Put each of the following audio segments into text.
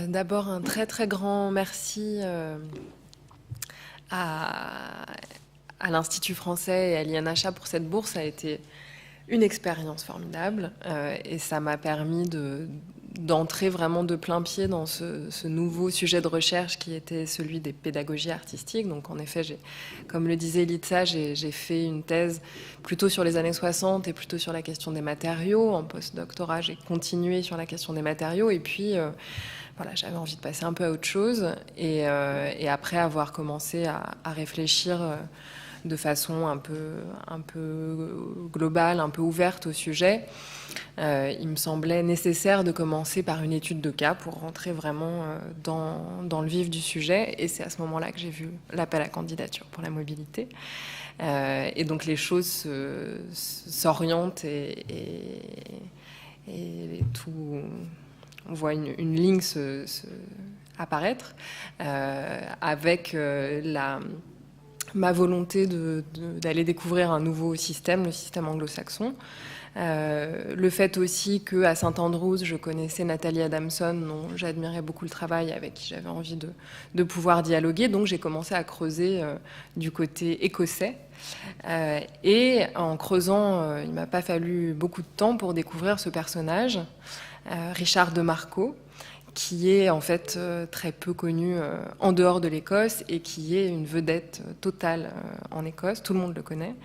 D'abord, un très très grand merci à, à l'Institut français et à l'INHA pour cette bourse. Ça a été une expérience formidable et ça m'a permis d'entrer vraiment de plein pied dans ce nouveau sujet de recherche qui était celui des pédagogies artistiques. Donc en effet, comme le disait Litsa, j'ai fait une thèse plutôt sur les années 60 et plutôt sur la question des matériaux. En post-doctorat, j'ai continué sur la question des matériaux et puis voilà, j'avais envie de passer un peu à autre chose. Et après avoir commencé à réfléchir de façon un peu globale, un peu ouverte au sujet, il me semblait nécessaire de commencer par une étude de cas pour rentrer vraiment dans le vif du sujet. Et c'est à ce moment-là que j'ai vu l'appel à candidature pour la mobilité. Et donc les choses s'orientent et tout... On voit une ligne apparaître avec ma volonté d'aller découvrir un nouveau système, le système anglo-saxon. Le fait aussi qu'à St Andrews, je connaissais Nathalie Adamson, dont j'admirais beaucoup le travail, avec qui j'avais envie de pouvoir dialoguer. Donc j'ai commencé à creuser du côté écossais. Et en creusant, il ne m'a pas fallu beaucoup de temps pour découvrir ce personnage, Richard de Marco, qui est en fait très peu connu en dehors de l'Écosse et qui est une vedette totale en Écosse. Tout le monde le connaît.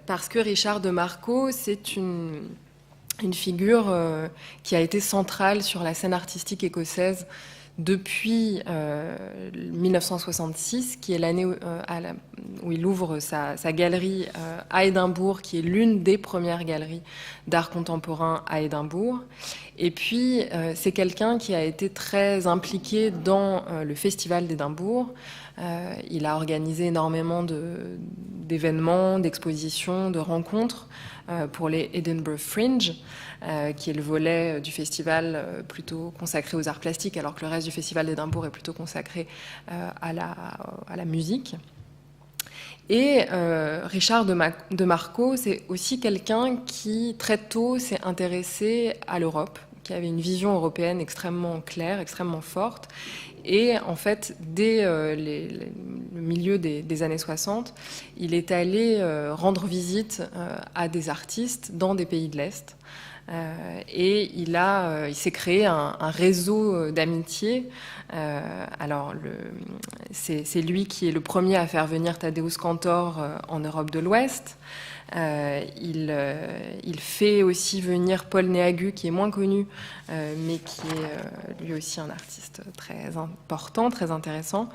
Parce que Richard de Marco, c'est une figure qui a été centrale sur la scène artistique écossaise depuis 1966, qui est l'année où il ouvre sa galerie à Édimbourg, qui est l'une des premières galeries d'art contemporain à Édimbourg. Et puis, c'est quelqu'un qui a été très impliqué dans le Festival d'Édimbourg. Il a organisé énormément d'événements, d'expositions, de rencontres pour les Edinburgh Fringe, qui est le volet du festival plutôt consacré aux arts plastiques, alors que le reste du Festival d'Édimbourg est plutôt consacré à la musique. Et Richard de Marco, c'est aussi quelqu'un qui, très tôt, s'est intéressé à l'Europe, qui avait une vision européenne extrêmement claire, extrêmement forte. Et en fait, dès le milieu des années 60, il est allé rendre visite à des artistes dans des pays de l'Est. Et il s'est créé un réseau d'amitié. Alors, c'est lui qui est le premier à faire venir Tadeusz Kantor en Europe de l'Ouest. Il fait aussi venir Paul Néagu, qui est moins connu, mais qui est lui aussi un artiste très important, très intéressant.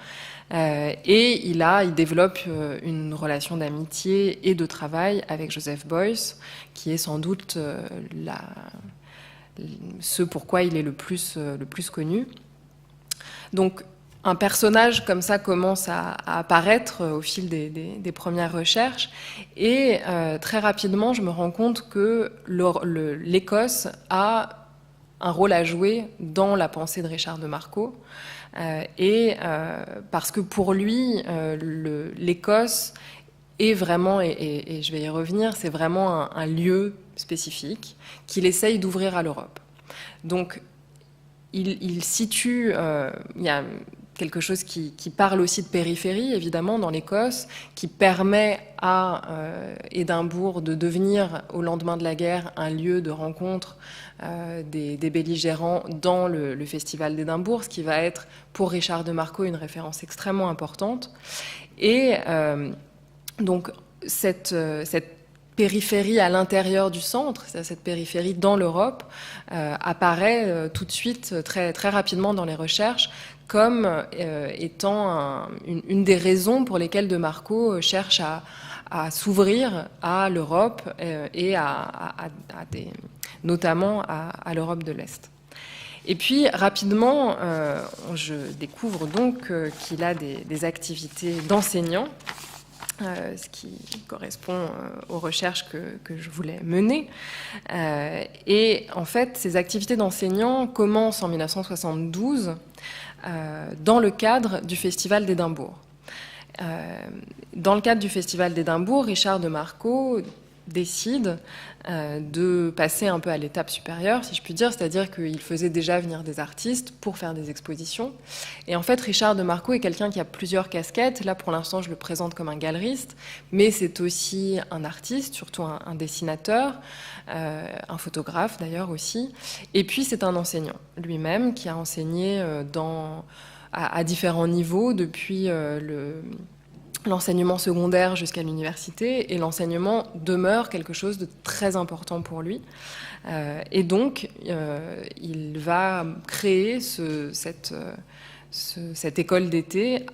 Et il développe une relation d'amitié et de travail avec Joseph Beuys, qui est sans doute ce pourquoi il est le plus connu. Donc, un personnage comme ça commence à apparaître au fil des premières recherches et très rapidement je me rends compte que l'Écosse a un rôle à jouer dans la pensée de Richard de Marco parce que pour lui l'Écosse est vraiment, et je vais y revenir, c'est vraiment un lieu spécifique qu'il essaye d'ouvrir à l'Europe. Donc il situe, il y a quelque chose qui parle aussi de périphérie, évidemment, dans l'Écosse, qui permet à Édimbourg de devenir, au lendemain de la guerre, un lieu de rencontre des belligérants dans le Festival d'Édimbourg, ce qui va être, pour Richard de Marco, une référence extrêmement importante. Et donc, cette périphérie à l'intérieur du centre, cette périphérie dans l'Europe, apparaît tout de suite, très, très rapidement dans les recherches, comme étant une des raisons pour lesquelles de Marco cherche à s'ouvrir à l'Europe et notamment à l'Europe de l'Est. Et puis, rapidement, je découvre donc qu'il a des activités d'enseignant, ce qui correspond aux recherches que je voulais mener. Et en fait, ces activités d'enseignant commencent en 1972 dans le cadre du Festival d'Édimbourg. Dans le cadre du Festival d'Édimbourg, Richard de Marco décide de passer un peu à l'étape supérieure, si je puis dire, c'est-à-dire qu'il faisait déjà venir des artistes pour faire des expositions. Et en fait, Richard de Marco est quelqu'un qui a plusieurs casquettes. Là, pour l'instant, je le présente comme un galeriste, mais c'est aussi un artiste, surtout un dessinateur, un photographe d'ailleurs aussi. Et puis, c'est un enseignant lui-même qui a enseigné à différents niveaux, depuis l'enseignement secondaire jusqu'à l'université, et l'enseignement demeure quelque chose de très important pour lui. Et donc, il va créer cette école d'été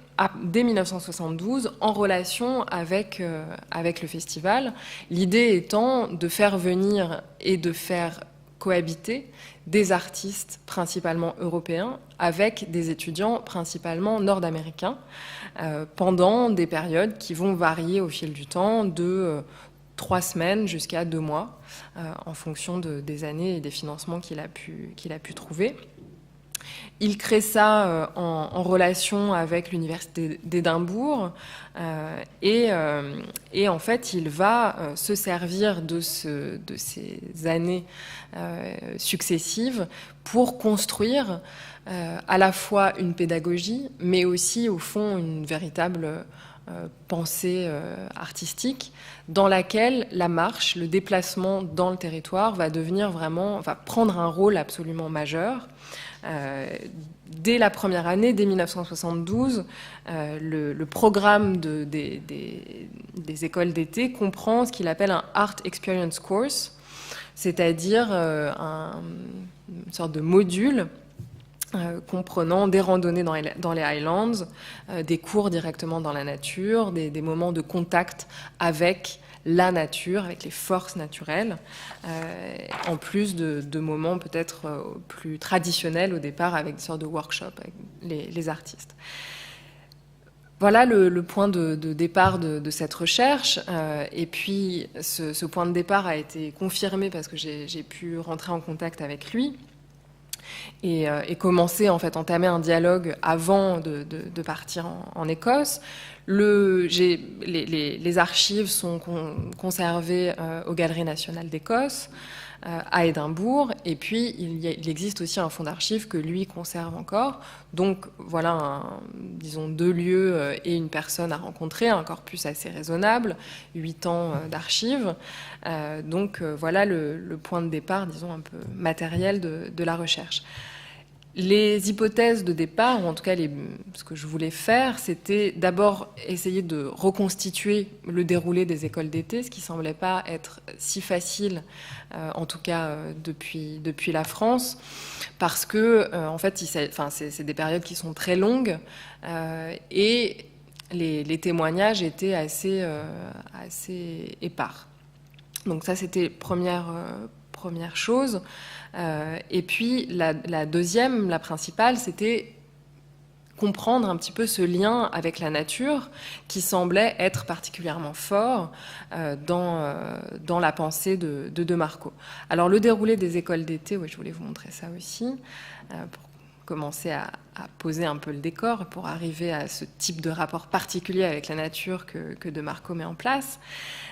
dès 1972 en relation avec le festival. L'idée étant de faire venir et de faire cohabiter des artistes principalement européens avec des étudiants principalement nord-américains pendant des périodes qui vont varier au fil du temps de 3 semaines jusqu'à 2 mois en fonction des années et des financements qu'il a pu trouver. Il crée ça en relation avec l'université d'Édimbourg et en fait il va se servir de ces années successives pour construire à la fois une pédagogie mais aussi au fond une véritable pensée artistique dans laquelle la marche, le déplacement dans le territoire va prendre un rôle absolument majeur. Dès la première année, dès 1972, le programme des écoles d'été comprend ce qu'il appelle un Art Experience Course, c'est-à-dire une sorte de module comprenant des randonnées dans les Highlands, des cours directement dans la nature, des moments de contact avec la nature, avec les forces naturelles, en plus de moments peut-être plus traditionnels au départ avec des sortes de workshops avec les artistes. Voilà le point de départ de cette recherche. Et puis ce point de départ a été confirmé parce que j'ai pu rentrer en contact avec lui et commencer, en fait, entamer un dialogue avant de partir en Écosse. Les archives sont conservées aux Galeries nationales d'Écosse, à Édimbourg, et puis il existe aussi un fonds d'archives que lui conserve encore. Donc voilà, disons 2 lieux et une personne à rencontrer, un corpus assez raisonnable, 8 ans d'archives. Donc voilà le point de départ, disons un peu matériel de la recherche. Les hypothèses de départ, ou en tout cas ce que je voulais faire, c'était d'abord essayer de reconstituer le déroulé des écoles d'été, ce qui ne semblait pas être si facile, en tout cas depuis la France, parce que en fait, c'est des périodes qui sont très longues et les témoignages étaient assez épars. Donc ça, c'était première chose. Et puis la deuxième, la principale, c'était comprendre un petit peu ce lien avec la nature qui semblait être particulièrement fort dans la pensée de Marco. Alors le déroulé des écoles d'été, oui, je voulais vous montrer ça aussi, pour commencer à poser un peu le décor, pour arriver à ce type de rapport particulier avec la nature que de Marco met en place.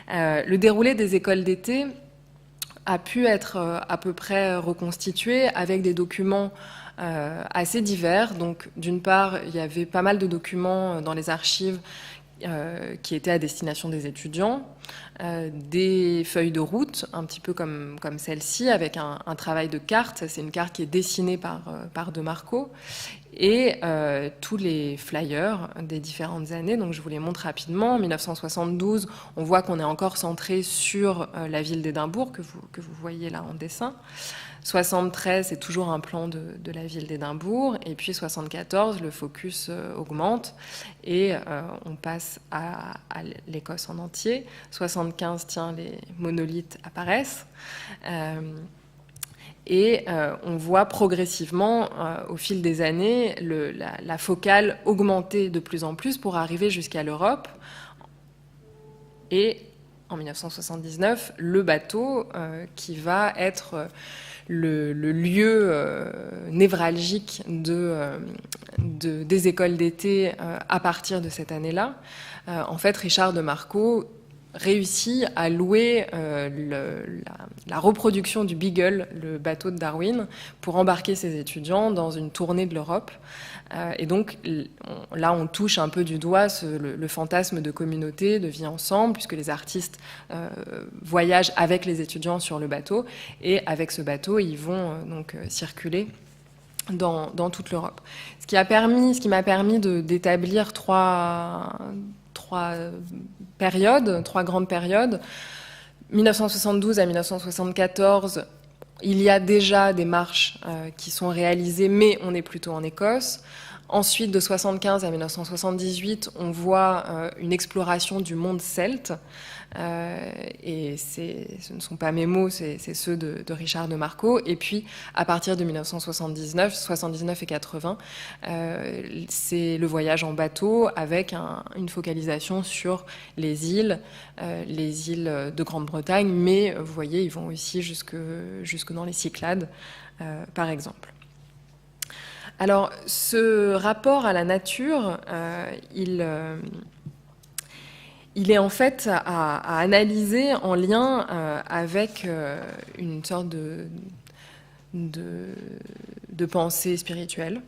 Le déroulé des écoles d'été a pu être à peu près reconstitué avec des documents assez divers. Donc, d'une part, il y avait pas mal de documents dans les archives qui étaient à destination des étudiants, des feuilles de route, un petit peu comme celle-ci, avec un travail de carte. C'est une carte qui est dessinée par De Marco, et tous les flyers des différentes années. Donc je vous les montre rapidement. En 1972, on voit qu'on est encore centré sur la ville d'Édimbourg, que vous voyez là en dessin. 73, c'est toujours un plan de la ville d'Édimbourg. Et puis 74, le focus augmente et on passe à l'Écosse en entier. 75, tiens, les monolithes apparaissent. Et on voit progressivement, au fil des années, la focale augmenter de plus en plus pour arriver jusqu'à l'Europe. Et en 1979, le bateau qui va être le lieu névralgique des écoles d'été à partir de cette année-là. En fait, Richard de Marco réussi à louer la reproduction du Beagle, le bateau de Darwin, pour embarquer ses étudiants dans une tournée de l'Europe. Et donc là, on touche un peu du doigt le fantasme de communauté, de vie ensemble, puisque les artistes voyagent avec les étudiants sur le bateau, et avec ce bateau, ils vont donc circuler dans toute l'Europe. Ce qui m'a permis d'établir trois grandes périodes. 1972 à 1974, il y a déjà des marches qui sont réalisées, mais on est plutôt en Écosse. Ensuite, de 1975 à 1978, on voit une exploration du monde celte. Et ce ne sont pas mes mots, c'est ceux de Richard de Marco. Et puis, à partir de 1979 et 80, c'est le voyage en bateau avec une focalisation sur les îles de Grande-Bretagne. Mais vous voyez, ils vont aussi jusque dans les Cyclades, par exemple. Alors, ce rapport à la nature, il est en fait à analyser en lien avec une sorte de pensée spirituelle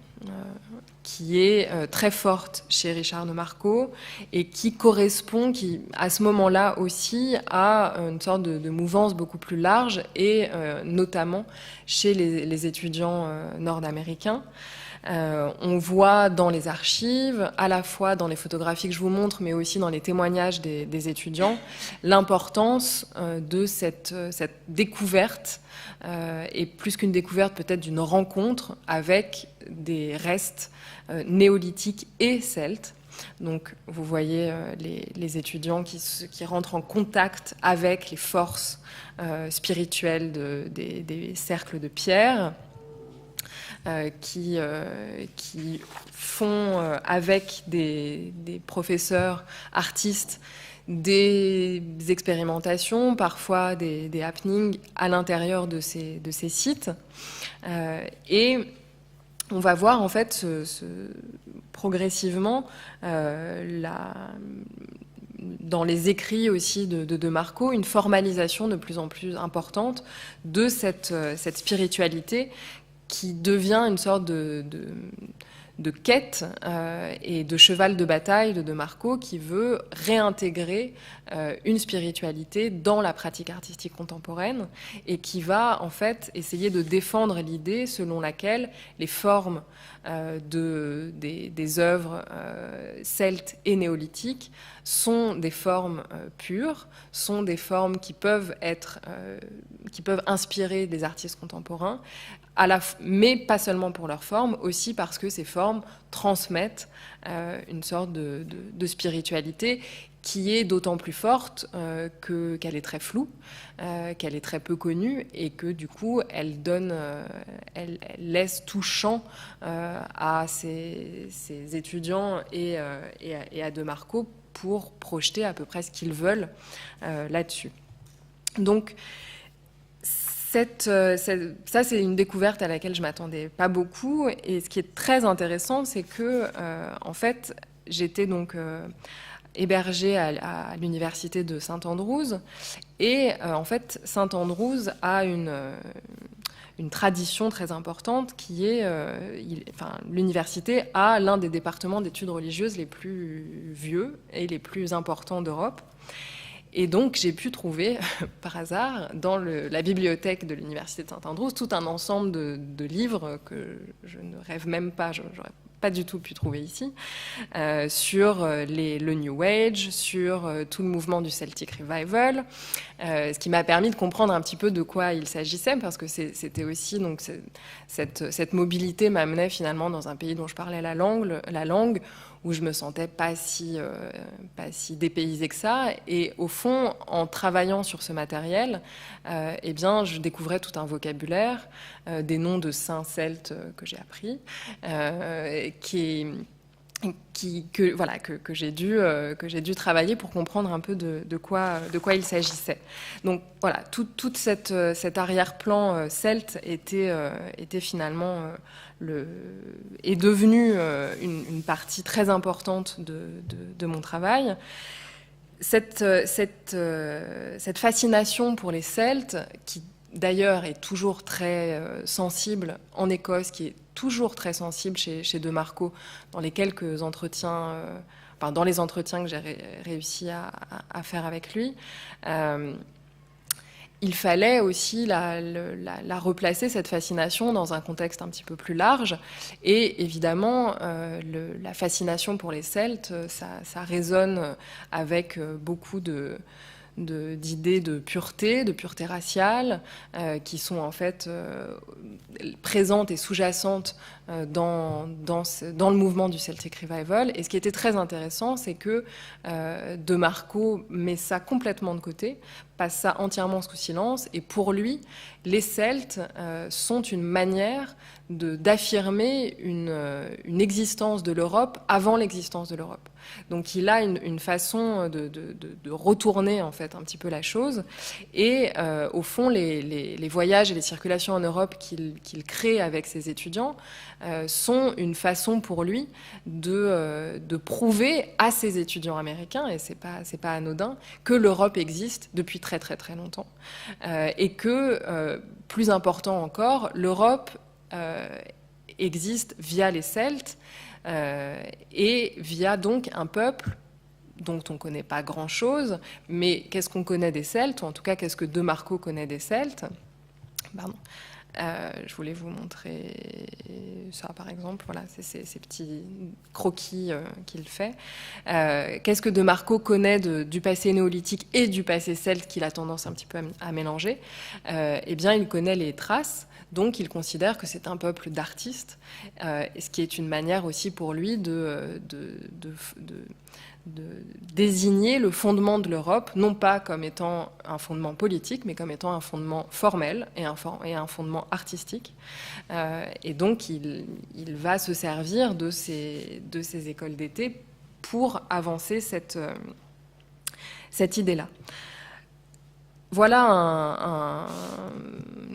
qui est très forte chez Richard de Marco et qui correspond, à ce moment-là aussi, à une sorte de mouvance beaucoup plus large et notamment chez les étudiants nord-américains. On voit dans les archives, à la fois dans les photographies que je vous montre, mais aussi dans les témoignages des étudiants, l'importance de cette découverte, et plus qu'une découverte, peut-être d'une rencontre avec des restes néolithiques et celtes. Donc, vous voyez les étudiants qui rentrent en contact avec les forces spirituelles des cercles de pierre. Qui font avec des professeurs artistes des expérimentations, parfois des happenings à l'intérieur de ces sites. Et on va voir en fait progressivement dans les écrits aussi de Marco, une formalisation de plus en plus importante de cette spiritualité qui devient une sorte de quête et de cheval de bataille de Marco qui veut réintégrer une spiritualité dans la pratique artistique contemporaine et qui va en fait essayer de défendre l'idée selon laquelle les formes des œuvres celtes et néolithiques sont des formes pures, sont des formes qui peuvent inspirer des artistes contemporains, mais pas seulement pour leur forme, aussi parce que ces formes transmettent une sorte de spiritualité qui est d'autant plus forte qu'elle est très floue, qu'elle est très peu connue et que du coup elle laisse tout champ à ses étudiants et à De Marco pour projeter à peu près ce qu'ils veulent là-dessus. Donc ça, c'est une découverte à laquelle je ne m'attendais pas beaucoup. Et ce qui est très intéressant, c'est que, en fait, j'étais donc hébergée à l'université de Saint-Andrews. Et en fait, Saint-Andrews a une tradition très importante qui est... l'université a l'un des départements d'études religieuses les plus vieux et les plus importants d'Europe. Et donc, j'ai pu trouver, par hasard, dans la bibliothèque de l'université de Saint-Andrews, tout un ensemble de livres que je ne rêve même pas, j'aurais pas du tout pu trouver ici, sur le New Age, sur tout le mouvement du Celtic Revival, ce qui m'a permis de comprendre un petit peu de quoi il s'agissait, parce que c'était aussi donc cette mobilité m'amenait finalement dans un pays dont je parlais la langue où je me sentais pas si dépaysée que ça. Et au fond, en travaillant sur ce matériel, eh bien, je découvrais tout un vocabulaire, des noms de saints celtes que j'ai appris, que j'ai dû travailler pour comprendre un peu de quoi il s'agissait. Donc voilà, toute cet arrière-plan celte était finalement est devenu une partie très importante de mon travail. cette fascination pour les Celtes, qui d'ailleurs est toujours très sensible en Écosse, qui est toujours très sensible chez De Marco dans les quelques entretiens, dans les entretiens que j'ai réussi à faire avec lui. Il fallait aussi la replacer, cette fascination, dans un contexte un petit peu plus large. Et évidemment, la fascination pour les Celtes, ça résonne avec beaucoup d'idées de pureté raciale, qui sont en fait présentes et sous-jacentes dans le mouvement du Celtic Revival. Et ce qui était très intéressant, c'est que De Marco met ça complètement de côté, passe ça entièrement sous silence, et pour lui, les Celtes sont une manière d'affirmer une existence de l'Europe avant l'existence de l'Europe. Donc il a une façon de retourner en fait un petit peu la chose, et au fond les voyages et les circulations en Europe qu'il crée avec ses étudiants sont une façon pour lui de prouver à ses étudiants américains, et c'est pas anodin, que l'Europe existe depuis très très très longtemps, et que plus important encore, l'Europe existe via les Celtes, et via donc un peuple dont on ne connaît pas grand-chose, mais qu'est-ce qu'on connaît des Celtes, ou en tout cas qu'est-ce que De Marco connaît des Celtes. Pardon. Je voulais vous montrer ça, par exemple. Voilà, c'est ces petits croquis qu'il fait. Qu'est-ce que De Marco connaît du passé néolithique et du passé celte qu'il a tendance un petit peu à mélanger? Eh bien, il connaît les traces. Donc, il considère que c'est un peuple d'artistes, ce qui est une manière aussi pour lui de désigner le fondement de l'Europe, non pas comme étant un fondement politique, mais comme étant un fondement formel et un fondement artistique. Et donc, il va se servir de ces écoles d'été pour avancer cette idée-là. Voilà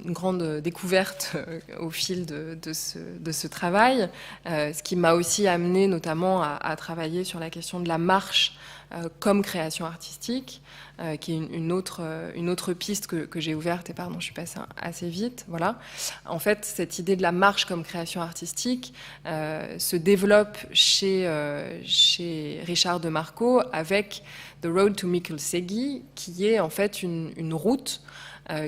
une grande découverte au fil de ce travail, ce qui m'a aussi amené notamment à travailler sur la question de la marche comme création artistique, qui est une autre piste que j'ai ouverte, et pardon, je suis passée assez vite. Voilà. En fait, cette idée de la marche comme création artistique se développe chez Richard De Marco avec The Road to Mikkelsegi, qui est en fait une route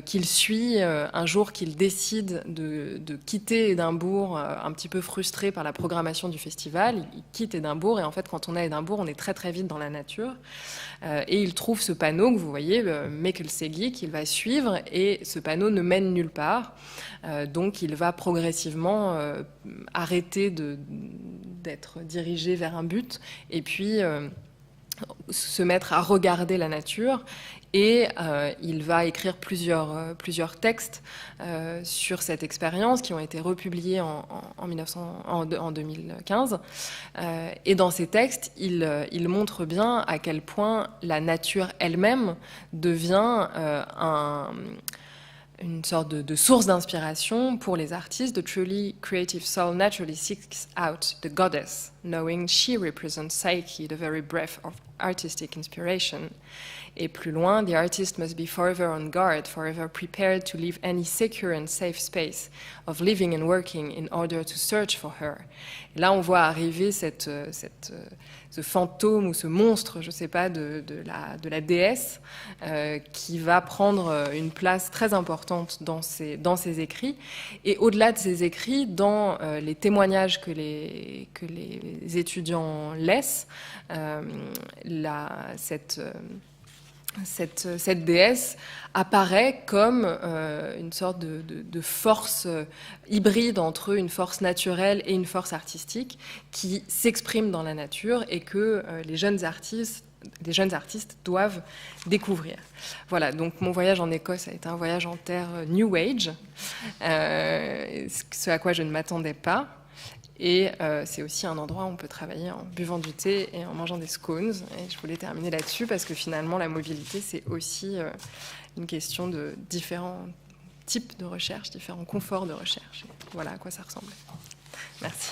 qu'il suit un jour qu'il décide de quitter Édimbourg, un petit peu frustré par la programmation du festival. Il quitte Édimbourg, et en fait, quand on est à Édimbourg, on est très très vite dans la nature. Et il trouve ce panneau que vous voyez, Mikkelsegi, qu'il va suivre, et ce panneau ne mène nulle part. Donc il va progressivement arrêter d'être dirigé vers un but, et puis se mettre à regarder la nature, et il va écrire plusieurs textes sur cette expérience qui ont été republiés en 2015. Et dans ces textes, il montre bien à quel point la nature elle-même devient une sorte de source d'inspiration pour les artistes. The truly creative soul naturally seeks out the goddess, knowing she represents Psyche, the very breath of artistic inspiration. Et plus loin, the artist must be forever on guard, forever prepared to leave any secure and safe space of living and working in order to search for her. Et là, on voit arriver ce fantôme ou ce monstre, je ne sais pas, de la déesse, qui va prendre une place très importante dans ses écrits. Et au-delà de ses écrits, dans les témoignages que les étudiants laissent, cette déesse apparaît comme une sorte de force hybride entre une force naturelle et une force artistique qui s'exprime dans la nature, et que les jeunes artistes doivent découvrir. Voilà, donc mon voyage en Écosse a été un voyage en terre New Age, ce à quoi je ne m'attendais pas. Et c'est aussi un endroit où on peut travailler en buvant du thé et en mangeant des scones. Et je voulais terminer là-dessus parce que finalement, la mobilité, c'est aussi une question de différents types de recherche, différents conforts de recherche. Et voilà à quoi ça ressemble. Merci.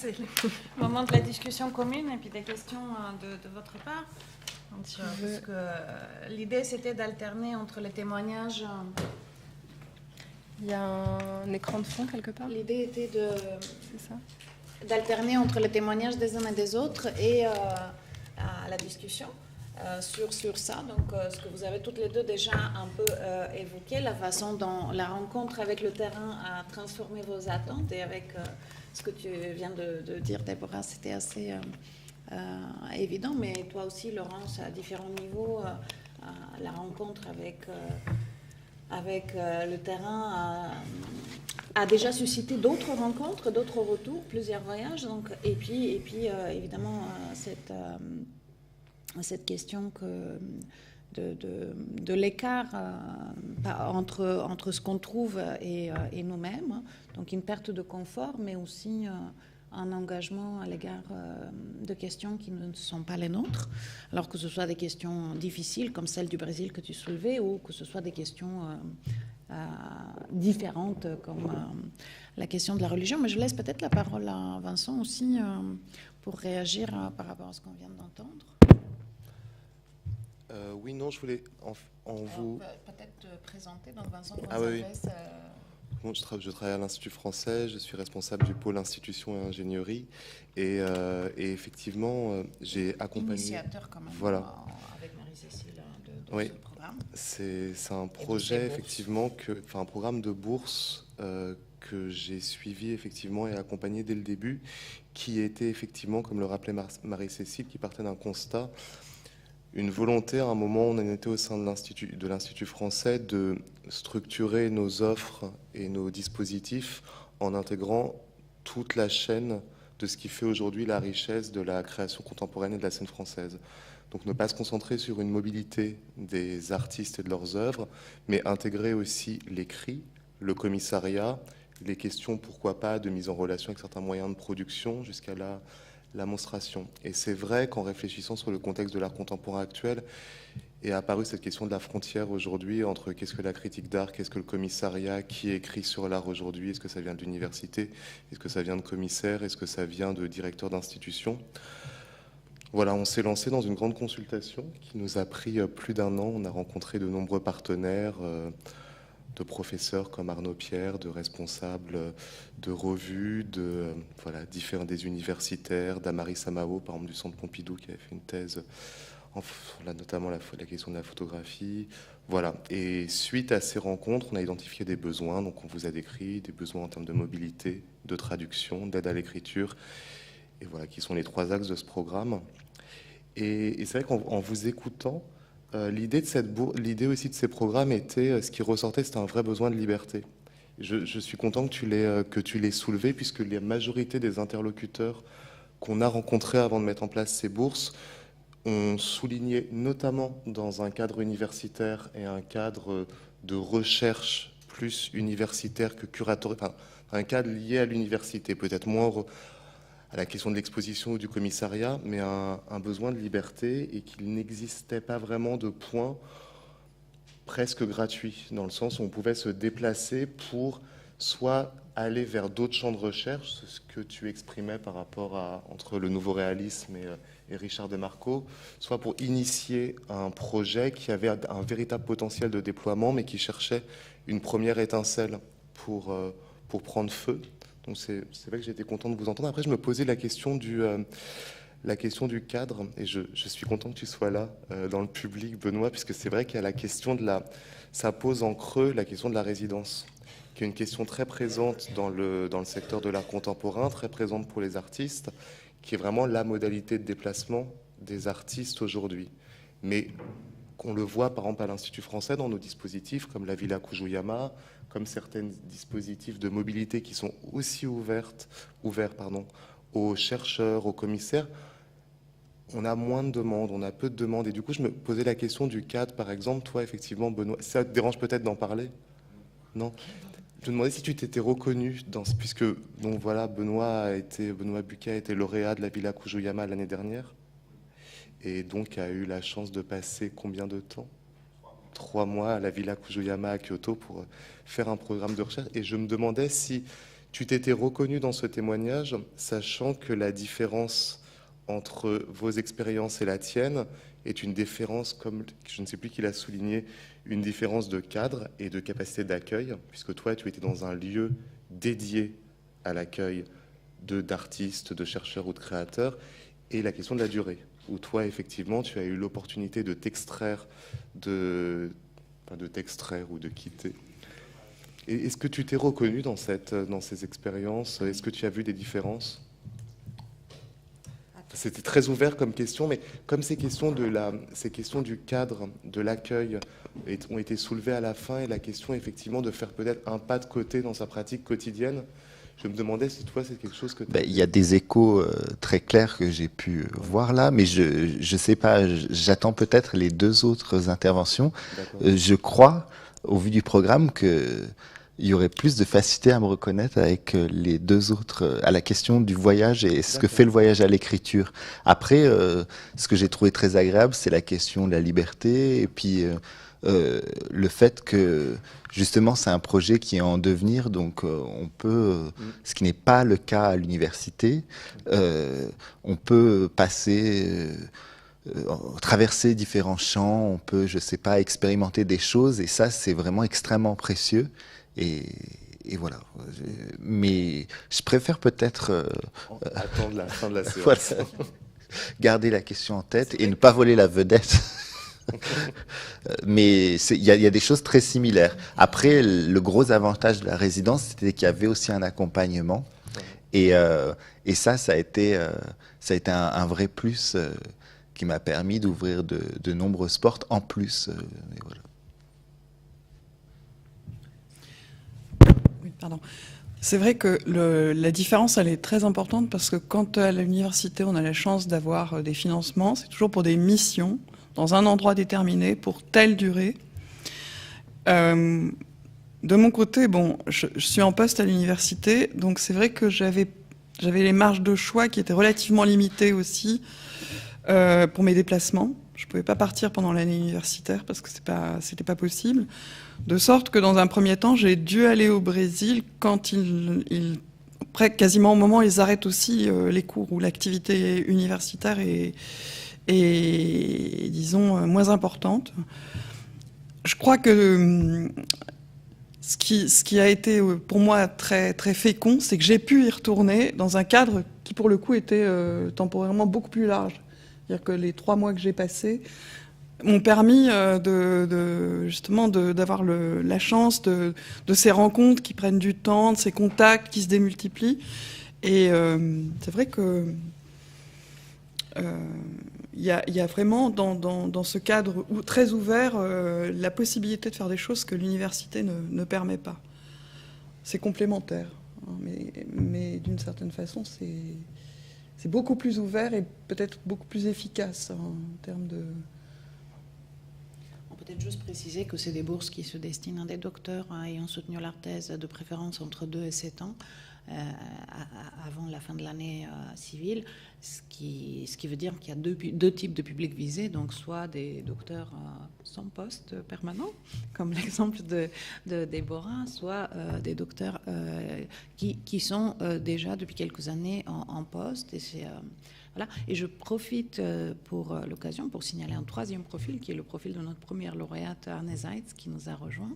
c'est le moment de la discussion commune et puis des questions de votre part. Donc, parce que l'idée, c'était d'alterner entre les témoignages. Il y a un écran de fond quelque part. L'idée était d'alterner entre les témoignages des uns et des autres et la discussion sur ça. Donc, ce que vous avez toutes les deux déjà un peu évoqué, la façon dont la rencontre avec le terrain a transformé vos attentes, et avec ce que tu viens de dire, Déborah, c'était assez évident. Mais toi aussi, Laurence, à différents niveaux, la rencontre avec le terrain a déjà suscité d'autres rencontres, d'autres retours, plusieurs voyages. Donc, et puis évidemment, cette question de l'écart entre ce qu'on trouve et nous-mêmes. Donc une perte de confort, mais aussi un engagement à l'égard de questions qui ne sont pas les nôtres, alors que ce soit des questions difficiles comme celle du Brésil que tu soulevais, ou que ce soit des questions différentes comme la question de la religion. Mais je laisse peut-être la parole à Vincent aussi pour réagir par rapport à ce qu'on vient d'entendre. Oui, non, je voulais vous... Peut-être te présenter, donc Vincent Oui. Bon, je travaille à l'Institut français, je suis responsable du pôle institution et ingénierie, et effectivement, j'ai accompagné... Initiateur quand même, voilà. Avec Marie-Cécile de oui. ce programme. C'est un projet, effectivement, un programme de bourse que j'ai suivi effectivement et accompagné dès le début, qui était effectivement, comme le rappelait Marie-Cécile, qui partait d'un constat, une volonté, à un moment où on en était au sein de l'Institut français, de structurer nos offres et nos dispositifs en intégrant toute la chaîne de ce qui fait aujourd'hui la richesse de la création contemporaine et de la scène française. Donc ne pas se concentrer sur une mobilité des artistes et de leurs œuvres, mais intégrer aussi l'écrit, le commissariat, les questions, pourquoi pas, de mise en relation avec certains moyens de production jusqu'à la monstration. Et c'est vrai qu'en réfléchissant sur le contexte de l'art contemporain actuel, est apparue cette question de la frontière aujourd'hui entre qu'est-ce que la critique d'art, qu'est-ce que le commissariat, qui écrit sur l'art aujourd'hui, est-ce que ça vient de l'université, est-ce que ça vient de commissaires, est-ce que ça vient de directeurs d'institutions. Voilà, on s'est lancé dans une grande consultation qui nous a pris plus d'1 an. On a rencontré de nombreux partenaires, de professeurs comme Arnaud Pierre, de responsables de revues, des universitaires, d'Amari Samao, par exemple du Centre Pompidou, qui avait fait une thèse, notamment la question de la photographie. Voilà. Et suite à ces rencontres, on a identifié des besoins. Donc on vous a décrit des besoins en termes de mobilité, de traduction, d'aide à l'écriture, et voilà, qui sont les 3 axes de ce programme. Et c'est vrai qu'en vous écoutant, l'idée aussi de ces programmes était, ce qui ressortait, c'était un vrai besoin de liberté. Je suis content que tu l'aies soulevé, puisque la majorité des interlocuteurs qu'on a rencontrés avant de mettre en place ces bourses ont souligné, notamment dans un cadre universitaire et un cadre de recherche plus universitaire que curatorial, enfin, un cadre lié à l'université, peut-être moins à la question de l'exposition ou du commissariat, mais un besoin de liberté, et qu'il n'existait pas vraiment de point presque gratuit, dans le sens où on pouvait se déplacer pour soit aller vers d'autres champs de recherche, ce que tu exprimais par rapport entre le nouveau réalisme et Richard Demarco, soit pour initier un projet qui avait un véritable potentiel de déploiement, mais qui cherchait une première étincelle pour prendre feu. Donc c'est vrai que j'étais content de vous entendre. Après, je me posais la question du cadre, et je suis content que tu sois là dans le public, Benoît, puisque c'est vrai qu'il y a la question ça pose en creux la question de la résidence, qui est une question très présente dans le secteur de l'art contemporain, très présente pour les artistes, qui est vraiment la modalité de déplacement des artistes aujourd'hui. Mais qu'on le voit par exemple à l'Institut français dans nos dispositifs, comme la Villa Kujuyama, comme certains dispositifs de mobilité qui sont aussi ouverts aux chercheurs, aux commissaires, on a moins de demandes, on a peu de demandes. Et du coup, je me posais la question du cadre, par exemple. Toi, effectivement, Benoît, ça te dérange peut-être d'en parler? Non? Je me demandais si tu t'étais reconnu puisque, donc voilà, Benoît Buquet a été lauréat de la Villa Kujuyama l'année dernière, et donc a eu la chance de passer combien de temps? 3 mois à la Villa Kujuyama à Kyoto pour faire un programme de recherche. Et je me demandais si Tu t'étais reconnu dans ce témoignage, sachant que la différence entre vos expériences et la tienne est une différence, comme je ne sais plus qui l'a souligné, une différence de cadre et de capacité d'accueil, puisque toi, tu étais dans un lieu dédié à l'accueil d'artistes, de chercheurs ou de créateurs, et la question de la durée, où toi, effectivement, tu as eu l'opportunité de t'extraire, de t'extraire ou de quitter. Et est-ce que tu t'es reconnu dans ces expériences? Est-ce que tu as vu des différences? C'était très ouvert comme question, mais comme ces questions du cadre, de l'accueil ont été soulevées à la fin, et la question effectivement de faire peut-être un pas de côté dans sa pratique quotidienne, je me demandais si toi c'est quelque chose que... Il y a des échos très clairs que j'ai pu voir là, mais je sais pas, j'attends peut-être les deux autres interventions. Je crois, au vu du programme, que il y aurait plus de facilité à me reconnaître avec les deux autres, à la question du voyage et ce que fait le voyage à l'écriture. Après, ce que j'ai trouvé très agréable, c'est la question de la liberté, et puis le fait que justement c'est un projet qui est en devenir, donc on peut, ce qui n'est pas le cas à l'université, on peut passer... traverser différents champs, on peut, je sais pas, expérimenter des choses, et ça c'est vraiment extrêmement précieux. Et voilà. Mais je préfère peut-être attendre la fin de la séance. Voilà, garder la question en tête et ne pas voler la vedette. Mais il y a des choses très similaires. Après, le gros avantage de la résidence, c'était qu'il y avait aussi un accompagnement. Et ça a été un vrai plus qui m'a permis d'ouvrir de nombreuses portes en plus. Et voilà. Pardon. C'est vrai que la différence, elle est très importante parce que quand à l'université, on a la chance d'avoir des financements, c'est toujours pour des missions, dans un endroit déterminé, pour telle durée. De mon côté, bon, je suis en poste à l'université, donc c'est vrai que j'avais les marges de choix qui étaient relativement limitées aussi pour mes déplacements. Je ne pouvais pas partir pendant l'année universitaire parce que c'était pas possible. De sorte que dans un premier temps, j'ai dû aller au Brésil quand quasiment au moment où ils arrêtent aussi les cours, où l'activité universitaire est disons, moins importante. Je crois que ce qui a été pour moi très, très fécond, c'est que j'ai pu y retourner dans un cadre qui, pour le coup, était temporairement beaucoup plus large. C'est-à-dire que les 3 mois que j'ai passés m'ont permis justement d'avoir la chance de ces rencontres qui prennent du temps, de ces contacts qui se démultiplient. Et c'est vrai que il y a vraiment dans ce cadre très ouvert la possibilité de faire des choses que l'université ne permet pas. C'est complémentaire, hein, mais d'une certaine façon, c'est beaucoup plus ouvert et peut-être beaucoup plus efficace en termes de... Peut-être juste préciser que c'est des bourses qui se destinent à des docteurs ayant soutenu leur thèse de préférence entre 2 et 7 ans avant la fin de l'année civile, ce qui veut dire qu'il y a deux types de publics visés, donc soit des docteurs sans poste permanent, comme l'exemple de Déborah, soit des docteurs qui sont déjà depuis quelques années en poste. Et voilà. Et je profite pour l'occasion pour signaler un 3e profil, qui est le profil de notre première lauréate, Arne Zeitz, qui nous a rejoint,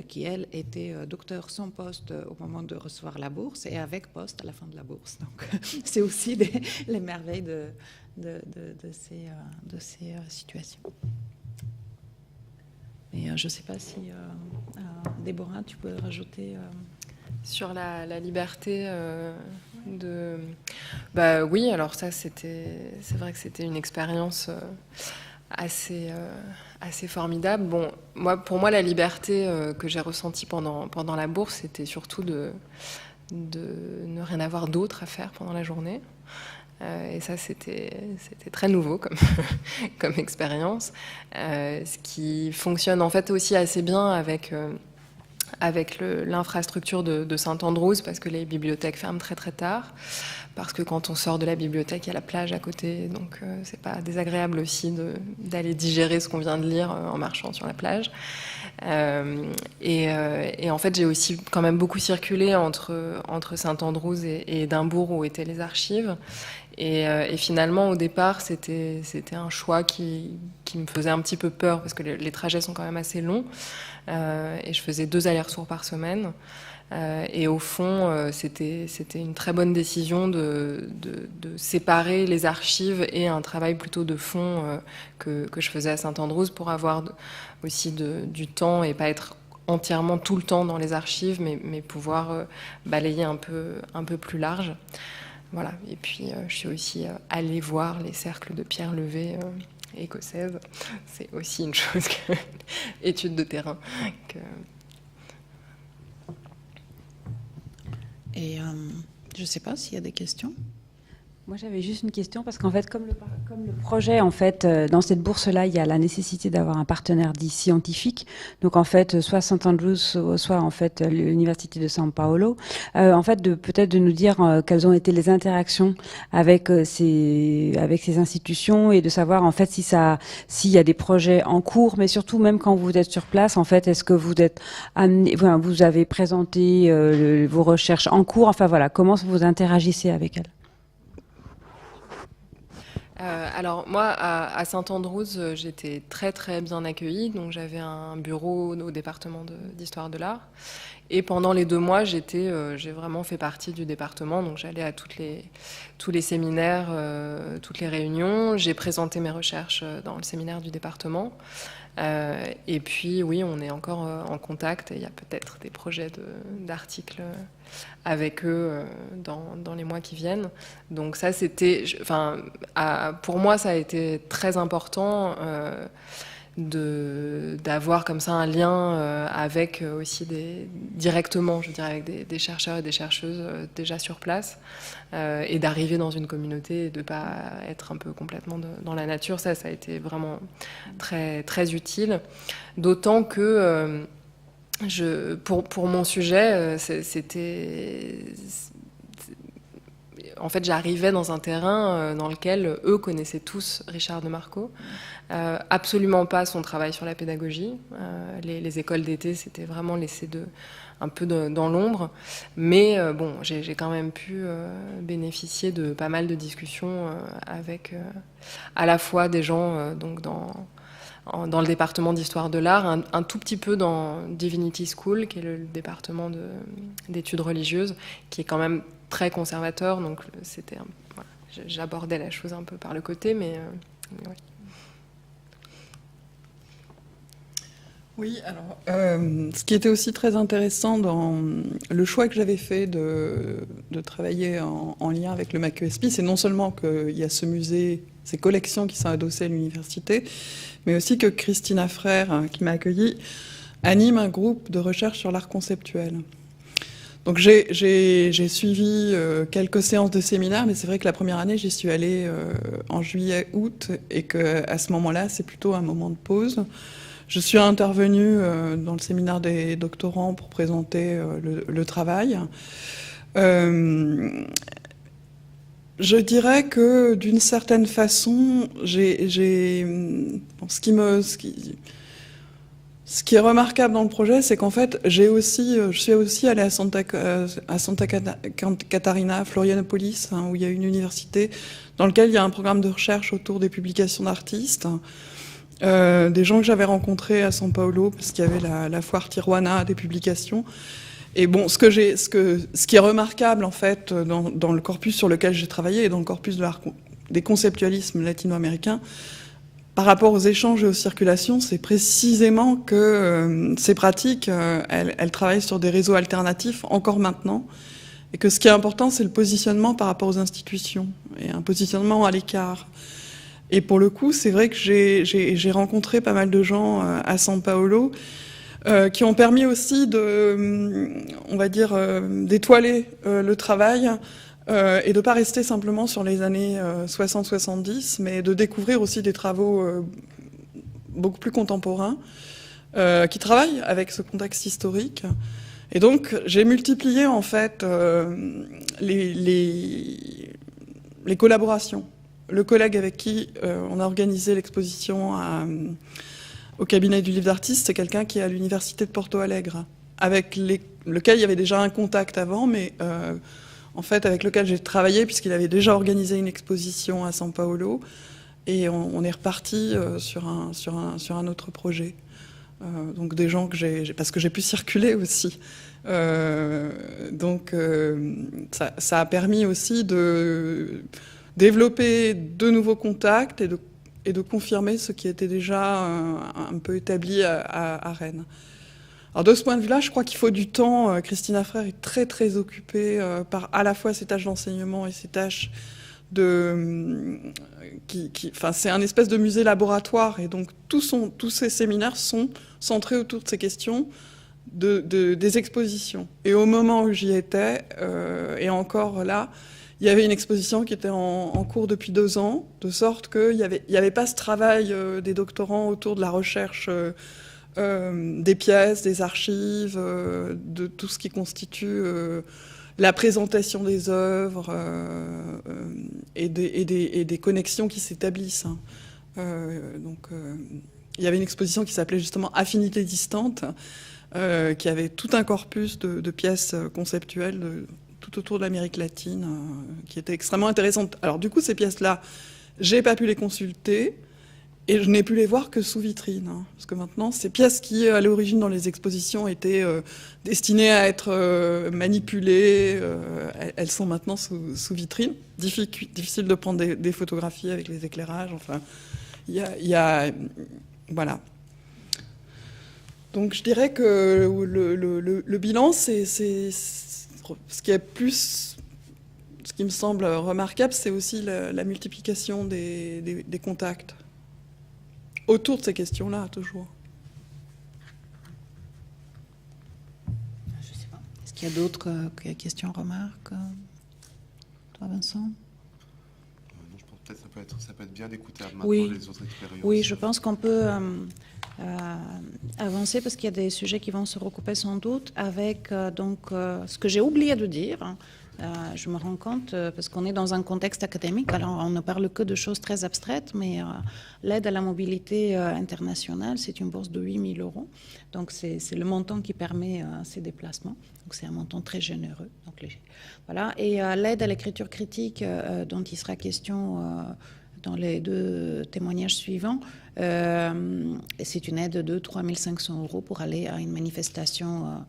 qui, elle, était docteur sans poste au moment de recevoir la bourse et avec poste à la fin de la bourse. Donc, c'est aussi les merveilles de ces situations. Et je ne sais pas si, Déborah, tu peux rajouter... Sur la liberté oui, alors ça, c'est vrai que c'était une expérience assez formidable. Bon, pour moi, la liberté que j'ai ressentie pendant la bourse, c'était surtout de ne rien avoir d'autre à faire pendant la journée. Et ça, c'était très nouveau comme expérience. Ce qui fonctionne en fait aussi assez bien avec avec l'infrastructure de Saint-Andrews, parce que les bibliothèques ferment très très tard, parce que quand on sort de la bibliothèque, il y a la plage à côté, donc c'est pas désagréable aussi d'aller digérer ce qu'on vient de lire en marchant sur la plage. Et en fait, j'ai aussi quand même beaucoup circulé entre Saint-Andrews et Édimbourg, où étaient les archives. Et finalement, au départ, c'était un choix qui me faisait un petit peu peur, parce que les trajets sont quand même assez longs. Et je faisais 2 allers-retours par semaine. Et au fond, c'était une très bonne décision de séparer les archives et un travail plutôt de fond que je faisais à Saint-Andrews, pour avoir aussi du temps et pas être entièrement tout le temps dans les archives, mais pouvoir balayer un peu plus large. Voilà. Et puis, je suis aussi allée voir les cercles de pierre levée écossaises. C'est aussi une chose, étude de terrain. Et je ne sais pas s'il y a des questions. Moi, j'avais juste une question, parce qu'en fait, comme le projet, en fait, dans cette bourse-là, il y a la nécessité d'avoir un partenaire dit scientifique. Donc, en fait, soit St Andrews, soit en fait l'université de São Paulo. En fait, peut-être de nous dire quelles ont été les interactions avec ces institutions, et de savoir en fait s'il y a des projets en cours, mais surtout même quand vous êtes sur place, en fait, est-ce que vous êtes amené, enfin, vous avez présenté vos recherches en cours. Enfin voilà, comment vous interagissez avec elles? Alors moi, à Saint-Andrews, j'étais très très bien accueillie, donc j'avais un bureau au département d'histoire de l'art. Et pendant les 2 mois, j'ai vraiment fait partie du département, donc j'allais à tous les séminaires, toutes les réunions. J'ai présenté mes recherches dans le séminaire du département. Et puis oui, on est encore en contact, et il y a peut-être des projets d'articles avec eux dans les mois qui viennent. Donc ça, pour moi, ça a été très important d'avoir comme ça un lien avec aussi directement, je dirais, avec des chercheurs et des chercheuses déjà sur place, et d'arriver dans une communauté et de pas être un peu complètement dans la nature. Ça a été vraiment très très utile, d'autant que pour mon sujet, en fait, j'arrivais dans un terrain dans lequel eux connaissaient tous Richard de Marco, absolument pas son travail sur la pédagogie. Les écoles d'été, c'était vraiment laissé un peu dans l'ombre. Mais bon, j'ai quand même pu bénéficier de pas mal de discussions avec à la fois des gens donc dans le département d'histoire de l'art, un tout petit peu dans Divinity School, qui est le département d'études religieuses, qui est quand même très conservateur, donc voilà, j'abordais la chose un peu par le côté, mais ouais. Oui, alors, ce qui était aussi très intéressant dans le choix que j'avais fait de travailler en lien avec le MacESP, c'est non seulement qu'il y a ce musée, ces collections qui sont adossées à l'université, mais aussi que Christina Frère, qui m'a accueillie, anime un groupe de recherche sur l'art conceptuel. Donc j'ai suivi quelques séances de séminaire, mais c'est vrai que la première année, j'y suis allée en juillet-août, et qu'à ce moment-là, c'est plutôt un moment de pause. Je suis intervenue dans le séminaire des doctorants pour présenter le travail. Je dirais que d'une certaine façon, ce qui est remarquable dans le projet, c'est qu'en fait, je suis aussi allée à Santa Catarina, Florianopolis, où il y a une université dans laquelle il y a un programme de recherche autour des publications d'artistes. Des gens que j'avais rencontrés à São Paulo, parce qu'il y avait la foire Tijuana des publications. Et bon, ce qui est remarquable, en fait, dans le corpus sur lequel j'ai travaillé, et dans le corpus des conceptualismes latino-américains, par rapport aux échanges et aux circulations, c'est précisément que ces pratiques, elles travaillent sur des réseaux alternatifs encore maintenant, et que ce qui est important, c'est le positionnement par rapport aux institutions, et un positionnement à l'écart. Et pour le coup, c'est vrai que j'ai rencontré pas mal de gens à São Paulo qui ont permis aussi d'étoiler le travail et de pas rester simplement sur les années 60-70, mais de découvrir aussi des travaux beaucoup plus contemporains. qui travaille avec ce contexte historique. Et donc, j'ai multiplié, en fait, les collaborations. Le collègue avec qui on a organisé l'exposition au cabinet du livre d'artiste, c'est quelqu'un qui est à l'université de Porto Alegre, avec lequel il y avait déjà un contact avant, mais en fait avec lequel j'ai travaillé puisqu'il avait déjà organisé une exposition à São Paulo, et on est reparti sur un autre projet. Donc des gens que parce que j'ai pu circuler aussi. Donc ça a permis aussi de développer de nouveaux contacts et de confirmer ce qui était déjà un peu établi à Rennes. Alors de ce point de vue-là, je crois qu'il faut du temps. Christina Frère est très très occupée par à la fois ses tâches d'enseignement et ses tâches enfin, c'est un espèce de musée laboratoire, et donc tous ces séminaires sont centrés autour de ces questions des expositions. Et au moment où j'y étais, et encore là, il y avait une exposition qui était en cours depuis 2 ans, de sorte qu'il n'y avait pas ce travail des doctorants autour de la recherche des pièces, des archives, de tout ce qui constitue la présentation des œuvres et des connexions qui s'établissent. Donc, il y avait une exposition qui s'appelait justement Affinités distantes, qui avait tout un corpus de pièces conceptuelles tout autour de l'Amérique latine, qui était extrêmement intéressante. Alors du coup, ces pièces-là, j'ai pas pu les consulter, et je n'ai pu les voir que sous vitrine, hein, parce que maintenant, ces pièces qui, à l'origine, dans les expositions, étaient destinées à être manipulées, elles sont maintenant sous vitrine. Difficile de prendre des photographies avec les éclairages. Enfin, il y a voilà. Donc, je dirais que le bilan, c'est ce qui est plus... Ce qui me semble remarquable, c'est aussi la multiplication des contacts autour de ces questions-là, toujours. Je ne sais pas. Est-ce qu'il y a d'autres questions, remarques? Toi, Vincent? Non, je pense peut-être ça peut être bien d'écouter maintenant Oui. les autres expériences. Oui, je pense qu'on peut avancer, parce qu'il y a des sujets qui vont se recouper sans doute avec ce que j'ai oublié de dire. Je me rends compte, parce qu'on est dans un contexte académique, alors on ne parle que de choses très abstraites, mais l'aide à la mobilité internationale, c'est une bourse de 8 000 €. Donc c'est le montant qui permet ces déplacements. Donc c'est un montant très généreux. Donc, voilà. Et l'aide à l'écriture critique, dont il sera question dans les 2 témoignages suivants, c'est une aide de 3 500 € pour aller à une manifestation,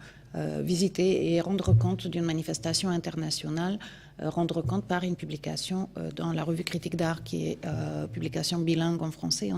visiter et rendre compte d'une manifestation internationale, rendre compte par une publication dans la revue Critique d'art, qui est publication bilingue en français et en